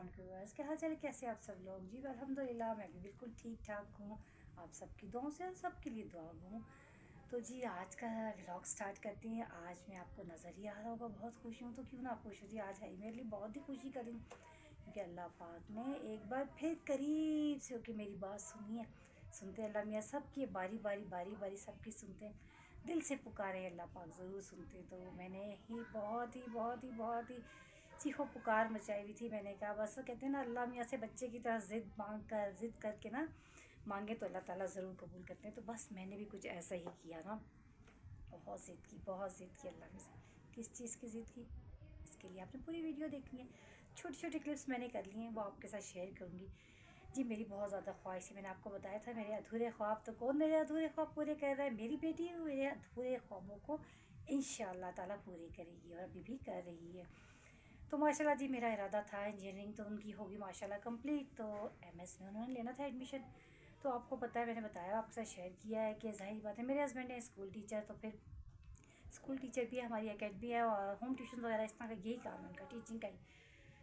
के व्यूअर्स, क्या हाल चाल है? कैसे आप सब लोग? जी अल्हम्दुलिल्लाह, मैं भी बिल्कुल ठीक ठाक हूँ। आप सबकी दुआओं से और सबके लिए दुआ हूँ। तो जी आज का व्लॉग स्टार्ट करते हैं। आज मैं आपको नज़र ही आ रहा होगा बहुत खुश हूँ, तो क्यों ना खुश हूँ जी। आज है मेरे लिए बहुत ही खुशी का दिन, क्योंकि अल्लाह पाक ने एक बार फिर करीब से होकर मेरी बात सुनी है। सुनते अल्लाह मियाँ सबकी बारी बारी बारी बारी सबकी सुनते हैं। दिल से पुकारे अल्लाह पाक ज़रूर सुनते। तो मैंने ही बहुत ही चीखो पुकार मचाई हुई थी। मैंने कहा बस, कहते हैं ना, अल्लाह मियाँ से बच्चे की तरह ज़िद करके ना मांगे तो अल्लाह ताला ज़रूर कबूल करते हैं। तो बस मैंने भी कुछ ऐसा ही किया ना। बहुत ज़िद की अल्लाह में से। किस चीज़ की ज़िद की, इसके लिए आपने पूरी वीडियो देखनी है। छोटे छोटे क्लिप्स मैंने कर लिए हैं, वो आपके साथ शेयर करूँगी। जी मेरी बहुत ज़्यादा ख्वाहिश है, मैंने आपको बताया था मेरे अधूरे ख्वाब। तो कौन मेरे अधूरे ख्वाब पूरे कर रहा है? मेरी बेटी मेरे अधूरे ख्वाबों को इंशाअल्लाह ताला पूरे करेगी, और अभी भी कर रही है। तो माशाल्लाह जी, मेरा इरादा था इंजीनियरिंग तो उनकी होगी माशाल्लाह कंप्लीट, तो एमएस में उन्होंने लेना था एडमिशन। तो आपको पता है, मैंने बताया, आपके साथ शेयर किया है कि ज़ाहिर बात है मेरे हस्बैंड है स्कूल टीचर, तो फिर स्कूल टीचर भी है, हमारी अकेडमी है और होम ट्यूशन वगैरह इस तरह का यही काम है उनका, टीचिंग का ही।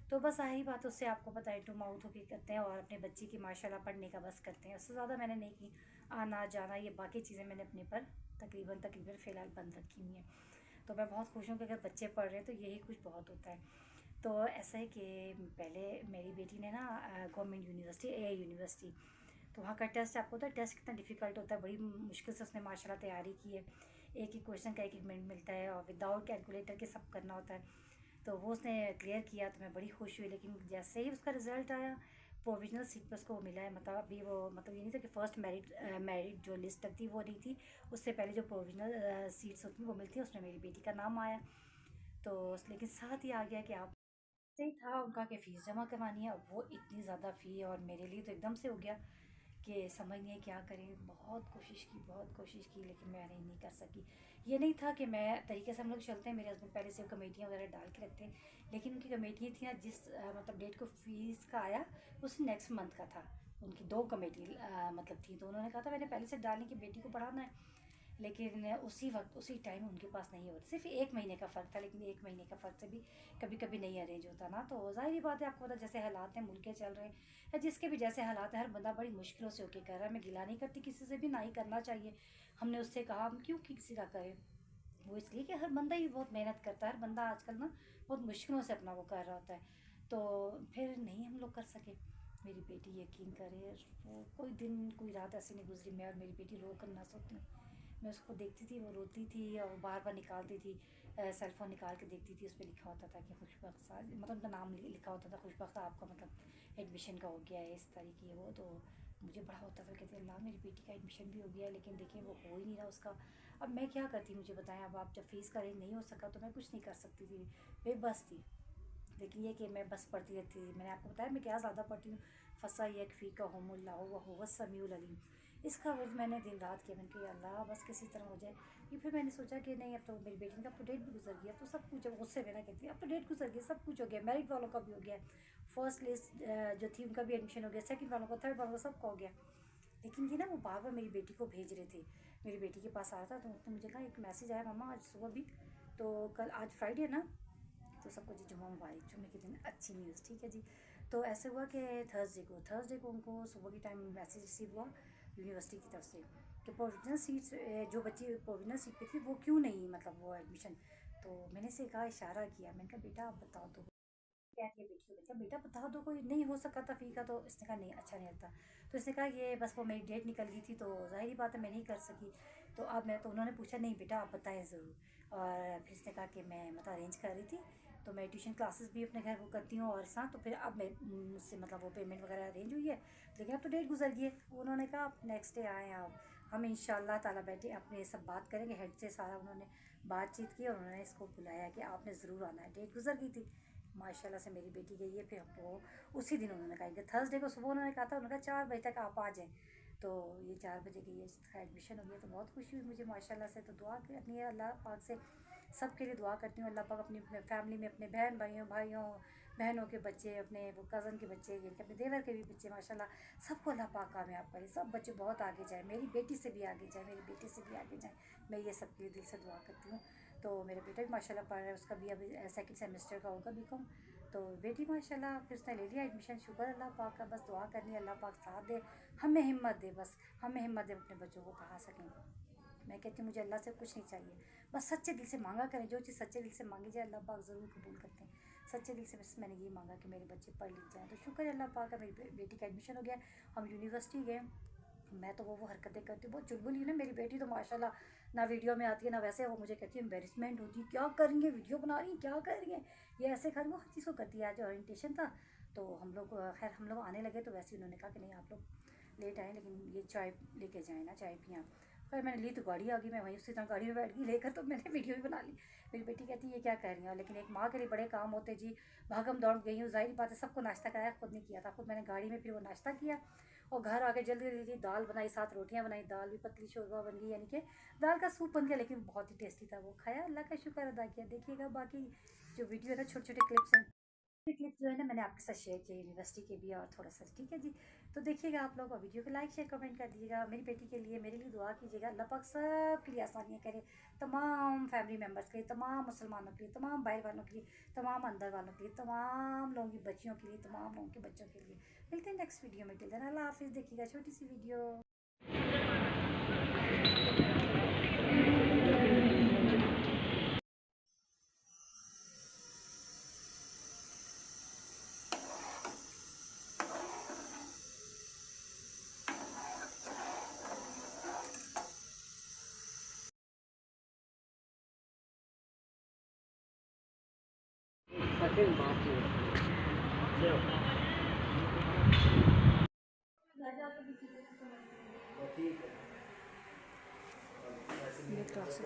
तो बस यही बात, उससे आपको पता है टू माउथ होके करते हैं, और अपने बच्चे की माशाल्लाह पढ़ने का बस करते हैं। उससे ज़्यादा मैंने नहीं की। आना जाना ये बाकी चीज़ें मैंने अपने पर तकरीबन तकरीबन फ़िलहाल बंद रखी हुई हैं। तो मैं बहुत खुश हूँ कि अगर बच्चे पढ़ रहे हैं तो यही कुछ बहुत होता है। तो ऐसा है कि पहले मेरी बेटी ने ना गवर्नमेंट यूनिवर्सिटी, ए यूनिवर्सिटी, तो वहाँ का टेस्ट, आपको पता है टेस्ट कितना डिफ़िकल्ट होता है। बड़ी मुश्किल से उसने माशाल्लाह तैयारी की है। एक ही क्वेश्चन का एक एक मिनट मिलता है, और विदाउट कैलकुलेटर के सब करना होता है। तो वो उसने क्लियर किया, तो मैं बड़ी खुश हुई। लेकिन जैसे ही उसका रिज़ल्ट आया, प्रोविजनल सीट पर उसको मिला है। मतलब अभी वो, मतलब ये नहीं था कि फ़र्स्ट मेरिट जो लिस्ट तक थी वो नहीं थी, उससे पहले जो प्रोविजनल सीट्स होती हैं वो मिलती है, उसमें मेरी बेटी का नाम आया। तो लेकिन साथ ही आ गया कि आप, सही था उनका कि फ़ीस जमा करवानी है। अब वो इतनी ज़्यादा फ़ी, और मेरे लिए तो एकदम से हो गया कि समझ नहीं है क्या करें। बहुत कोशिश की, लेकिन मैं नहीं कर सकी। ये नहीं था कि मैं तरीके से, हम लोग चलते हैं, मेरे हस्बैंड पहले से कमेटियाँ वगैरह डाल के रखते हैं, लेकिन उनकी कमेटियाँ थी ना, जिस मतलब डेट को फ़ीस का आया उस नेक्स्ट मंथ का था। उनकी 2 कमेटी मतलब थी, तो उन्होंने कहा था मैंने पहले से डालने की, बेटी को पढ़ाना है। लेकिन उसी वक्त उसी टाइम उनके पास नहीं होता। सिर्फ 1 महीने का फ़र्क था, लेकिन 1 महीने का फ़र्क से भी कभी कभी नहीं अरेंज होता ना। तो ज़ाहिर बात है, आपको पता जैसे हालात हैं, मुल्क के चल रहे हैं, या जिसके भी जैसे हालात हैं, हर बंदा बड़ी मुश्किलों से होके कर रहा है। मैं गिला नहीं करती किसी से भी, ना ही करना चाहिए। हमने उससे कहा हम क्यों किसी का करें। वो इसलिए कि हर बंदा ही बहुत मेहनत करता है, हर बंदा आजकल ना बहुत मुश्किलों से अपना वो कर रहा होता है। तो फिर नहीं हम लोग कर सके। मेरी बेटी, यकीन करे, वो कोई दिन कोई रात ऐसी नहीं गुजरी मैं और मेरी बेटी रो कर ना सोती। मैं उसको देखती थी, वो रोती थी, और वो बार बार निकालती थी, सेल फ़ोन निकाल के देखती थी, उस पर लिखा होता था कि खुशबख्त मतलब उनका नाम लिखा होता था, खुशबख्त आपका मतलब एडमिशन का हो गया है, इस तरीके वो। तो मुझे बड़ा होता था, कहती अल्लाह मेरी बेटी का एडमिशन भी हो गया है, लेकिन देखिए वो हो ही नहीं रहा उसका। अब मैं क्या करती, मुझे बताएं। अब आप जब फ़ीस का अरेंज नहीं हो सका तो मैं कुछ नहीं कर सकती थी, बेबस थी। लेकिन ये कि मैं बस पढ़ती रहती थी। मैंने आपको बताया मैं क्या ज़्यादा पढ़ती हूँ। फ़सा यकफ़ी का हुमुल्लाह व हुवस समीउल अलीम, इसका वर्द मैंने दिन रात किया। मैंने कहा अल्लाह बस किसी तरह हो जाए ये। फिर मैंने सोचा कि नहीं, अब तो मेरी बेटी का अब तो डेट भी गुजर गया, तो सब कुछ, अब गुस्से में ना कहती अब तो डेट गुजर गई, सब कुछ हो गया, मेरिट वालों का भी हो गया, फर्स्ट लिस्ट जो थी उनका भी एडमिशन हो गया, सेकंड वालों का, थर्ड वालों का, सबका हो गया। लेकिन ये ना, वो बार बार मेरी बेटी को भेज रहे थे। मेरी बेटी के पास आया था, तो उसने मुझे कहा एक मैसेज आया मम्मा आज सुबह भी, तो कल, आज फ्राइडे ना, तो सबको जी जुम्मा मुबारक, जुम्मे के दिन अच्छी न्यूज़, ठीक है जी। तो ऐसे हुआ कि थर्सडे को उनको सुबह के टाइम मैसेज रिसीव हुआ यूनिवर्सिटी की तरफ से कि प्रोविजनल सीट्स, जो बच्ची प्रोविजनल सीट पे थी वो क्यों नहीं, मतलब वो एडमिशन। तो मैंने से कहा, इशारा किया, मैंने कहा बेटा आप बताओ तो। क्या है बेटी को, बेटा बेटा बता दो, कोई नहीं हो सका था फ़ी का। तो इसने कहा नहीं, अच्छा नहीं लगता। तो इसने कहा ये बस वो मेरी डेट निकल गई थी, तो ज़ाहिर बात है मैं नहीं कर सकी। तो अब मैं, तो उन्होंने पूछा नहीं बेटा आप बताएं ज़रूर। और फिर इसने कहा कि मैं मतलब अरेंज कर रही थी, तो मैं ट्यूशन क्लासेस भी अपने घर वो करती हूँ, और साथ तो फिर अब मैं मुझसे मतलब वो पेमेंट वगैरह अरेंज हुई है, लेकिन अब तो डेट गुजर गई है। उन्होंने कहा आप नेक्स्ट डे आएँ आप, हम इंशाल्लाह ताला बैठे अपने सब बात करेंगे हेड से, सारा उन्होंने बातचीत की, और उन्होंने इसको बुलाया कि आपने ज़रूर आना है। डेट गुजर गई थी, माशाल्लाह से मेरी बेटी गई है। फिर हमको उसी दिन उन्होंने कहा कि थर्सडे को सुबह उन्होंने कहा था, उन्होंने कहा 4 बजे तक आप आ जाएँ। तो ये 4 बजे गई है, इसका एडमिशन हो गया, तो बहुत खुशी हुई मुझे माशाल्लाह से। तो दुआ करनी है अल्लाह पाक से, सबके लिए दुआ करती हूँ अल्लाह पाक अपनी फैमिली में, अपने बहन भाइयों बहनों के बच्चे, अपने वो कज़न के बच्चे, यानी कि अपने देवर के भी बच्चे, माशाल्लाह सबको अल्लाह पाक कामयाब करे, सब बच्चे बहुत आगे जाए, मेरी बेटी से भी आगे जाए, मेरी बेटे से भी आगे जाए। मैं ये सबके लिए दिल से दुआ करती हूँ। तो मेरा बेटा भी माशाल्लाह पढ़ रहा है, उसका भी अभी सेकंड सेमेस्टर का होगा बीकॉम। तो बेटी माशाल्लाह फिर उसने ले लिया एडमिशन। शुक्र अल्लाह पाक का, बस दुआ करनी अल्लाह पाक साथ दे, हमें हिम्मत दे, बस हमें हिम्मत दे अपने बच्चों को पढ़ा सकें। मैं कहती हूँ मुझे अल्लाह से कुछ नहीं चाहिए, बस सच्चे दिल से मांगा करें। जो चीज़ सच्चे दिल से मांगी जाए अल्लाह पाक ज़रूर कबूल करते हैं। सच्चे दिल से बस मैंने ये मांगा कि मेरे बच्चे पढ़ लिख जाएँ। तो शुक्र है अल्लाह पाक का, मेरी बेटी का एडमिशन हो गया। हम यूनिवर्सिटी गए। मैं तो वो हरकतें करती हूँ, बहुत चुलबुली है ना मेरी बेटी तो माशाल्लाह, ना वीडियो में आती है ना वैसे। वो मुझे कहती है एम्बेरसमेंट होती है, क्या करेंगे, वीडियो बना रही हैं, क्या करेंगे, ये ऐसे कर, वो हर चीज़ को करती है। आज ओरिएंटेशन था तो हम लोग खैर हम लोग आने लगे तो वैसे ही उन्होंने कहा कि नहीं आप लोग लेट आए लेकिन ये चाय लेके जाए ना, चाय पियाँ। खैर मैंने ली तो गाड़ी आ गई, मैं वहीं उसी तरह गाड़ी में बैठ गई लेकर, तो मैंने वीडियो भी बना ली। मेरी बेटी कहती है ये क्या कह रही हैं, लेकिन एक माँ के लिए बड़े काम होते जी। भागम दौड़ गई हूँ, ज़ाहिर बात है सबको नाश्ता कराया, खुद नहीं किया था। खुद मैंने गाड़ी में फिर वो नाश्ता किया और घर आके जल्दी जल्दी दाल बनाई, 7 रोटियां बनाई, दाल भी पतली शोरबा बन गई, यानी कि दाल का सूप बन गया, लेकिन बहुत ही टेस्टी था। वो खाया, अल्लाह का शुक्र अदा किया। देखिएगा बाकी जो वीडियो है ना, छोटे छोटे क्लिप्स हैं, क्लिप जो है ना मैंने आपके साथ शेयर किया यूनिवर्सिटी के भी और थोड़ा सा, ठीक है जी। तो देखिएगा आप लोग, वीडियो को लाइक शेयर कमेंट कर दीजिएगा। मेरी बेटी के लिए, मेरे लिए दुआ कीजिएगा। अल्लाह पाक सब के लिए आसानियाँ करे, तमाम फैमिली मेम्बर्स के लिए, तमाम मुसलमानों के लिए, तमाम बाहर वालों के लिए, तमाम अंदर वालों के लिए, तमाम लोगों की बच्चियों के लिए, तमाम लोगों के बच्चों के लिए। मिलते हैं नेक्स्ट वीडियो में। टिल देन अल्लाह हाफिज़। देखिएगा छोटी सी वीडियो। सेकंड बात ये क्लास